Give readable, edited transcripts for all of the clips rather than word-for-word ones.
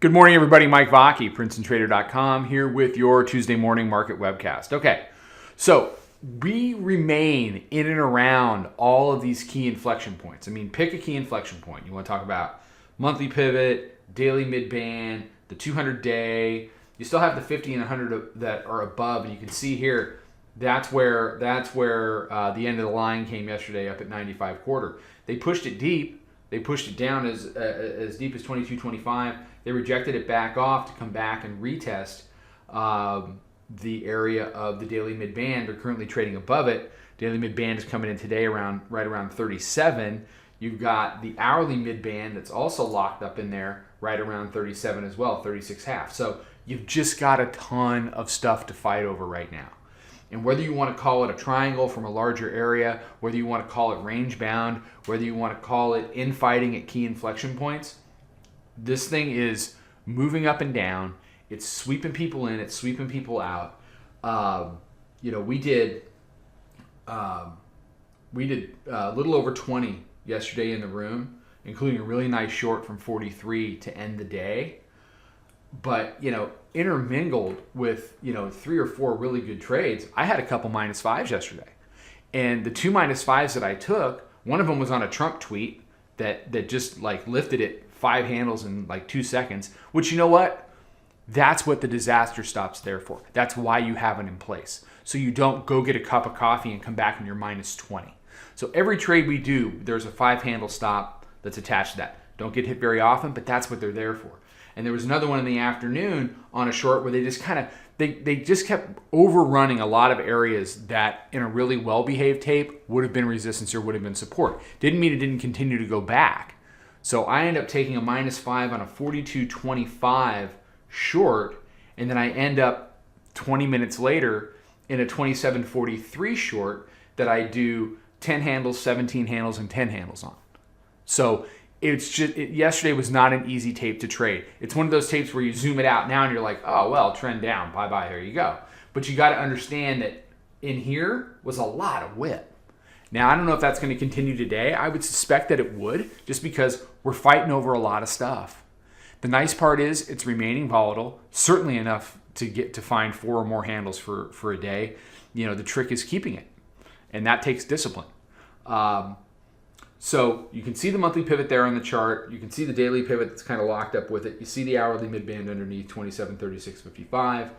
Good morning, everybody. Mike Vacchi, Princetontrader.com, here with your Tuesday morning market webcast. Okay, so we remain in and around all of these key inflection points. I mean, pick a key inflection point. You want to talk about monthly pivot, daily mid-band, the 200-day. You still have the 50 and 100 that are above, and you can see here that's where the end of the line came yesterday up at 95 quarter. They pushed it deep. They pushed it down as deep as 22.25. They rejected it back off to come back and retest the area of the daily mid-band. They're currently trading above it. Daily mid-band is coming in today right around 37. You've got the hourly mid-band that's also locked up in there right around 37 as well, 36.5. So you've just got a ton of stuff to fight over right now. And whether you want to call it a triangle from a larger area, whether you want to call it range bound, whether you want to call it infighting at key inflection points, this thing is moving up and down. It's sweeping people in. It's sweeping people out. We did a little over 20 yesterday in the room, including a really nice short from 43 to end the day. But, intermingled with, 3 or 4 really good trades. I had a couple -5s yesterday. And the 2 -5s that I took, one of them was on a Trump tweet that just lifted it 5 handles in 2 seconds, which, you know what? That's what the disaster stop's there for. That's why you have it in place. So you don't go get a cup of coffee and come back and you're -20. So every trade we do, there's a 5 handle stop that's attached to that. Don't get hit very often, but that's what they're there for. And there was another one in the afternoon on a short where they just they just kept overrunning a lot of areas that in a really well-behaved tape would have been resistance or would have been support. Didn't mean it didn't continue to go back. So I end up taking a -5 on a 42.25 short, and then I end up 20 minutes later in a 27.43 short that I do 10 handles, 17 handles, and 10 handles on. So yesterday was not an easy tape to trade. It's one of those tapes where you zoom it out now and you're like, oh, well, trend down. Bye-bye, there you go. But you got to understand that in here was a lot of whip. Now, I don't know if that's going to continue today. I would suspect that it would, just because we're fighting over a lot of stuff. The nice part is it's remaining volatile, certainly enough to find 4 or more handles for a day. The trick is keeping it, and that takes discipline. So you can see the monthly pivot there on the chart. You can see the daily pivot that's kind of locked up with it. You see the hourly mid-band underneath 27.36.55.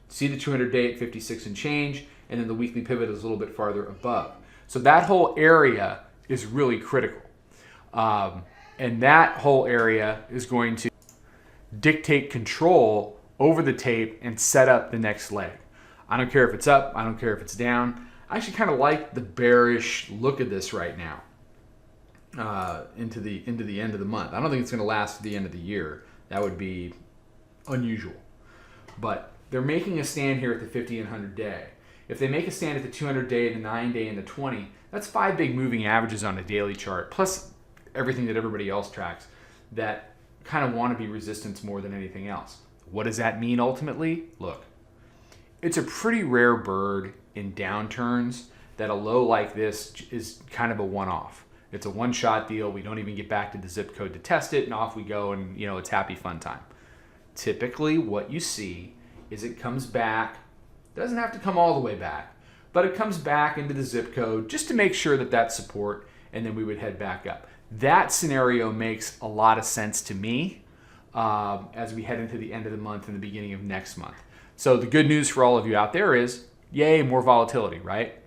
See the 200-day at 56 and change, and then the weekly pivot is a little bit farther above. So that whole area is really critical. And that whole area is going to dictate control over the tape and set up the next leg. I don't care if it's up. I don't care if it's down. I actually kind of like the bearish look of this right now. Into the end of the month. I don't think it's going to last to the end of the year. That would be unusual. But they're making a stand here at the 50 and 100 day. If they make a stand at the 200 day, the 9 day, and the 20, that's 5 big moving averages on a daily chart, plus everything that everybody else tracks that kind of want to be resistance more than anything else. What does that mean ultimately? Look, it's a pretty rare bird in downturns that a low like this is kind of a one-off. It's a one-shot deal. We don't even get back to the zip code to test it, and off we go, and it's happy fun time. Typically, what you see is it comes back. Doesn't have to come all the way back, but it comes back into the zip code just to make sure that that's support, and then we would head back up. That scenario makes a lot of sense to me as we head into the end of the month and the beginning of next month. So the good news for all of you out there is, yay, more volatility, right?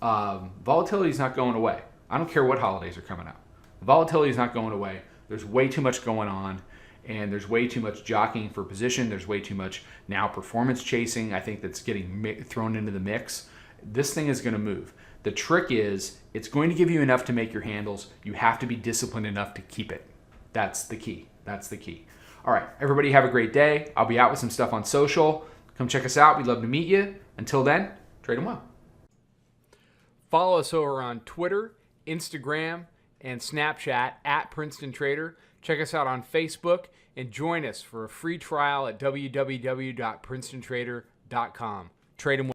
Volatility is not going away. I don't care what holidays are coming up. Volatility is not going away. There's way too much going on, and there's way too much jockeying for position. There's way too much now performance chasing, I think, that's getting thrown into the mix. This thing is going to move. The trick is it's going to give you enough to make your handles. You have to be disciplined enough to keep it. That's the key. That's the key. All right, everybody have a great day. I'll be out with some stuff on social. Come check us out. We'd love to meet you. Until then, trade them well. Follow us over on Twitter, Instagram, and Snapchat at Princeton Trader. Check us out on Facebook and join us for a free trial at www.princetontrader.com. Trade 'em well.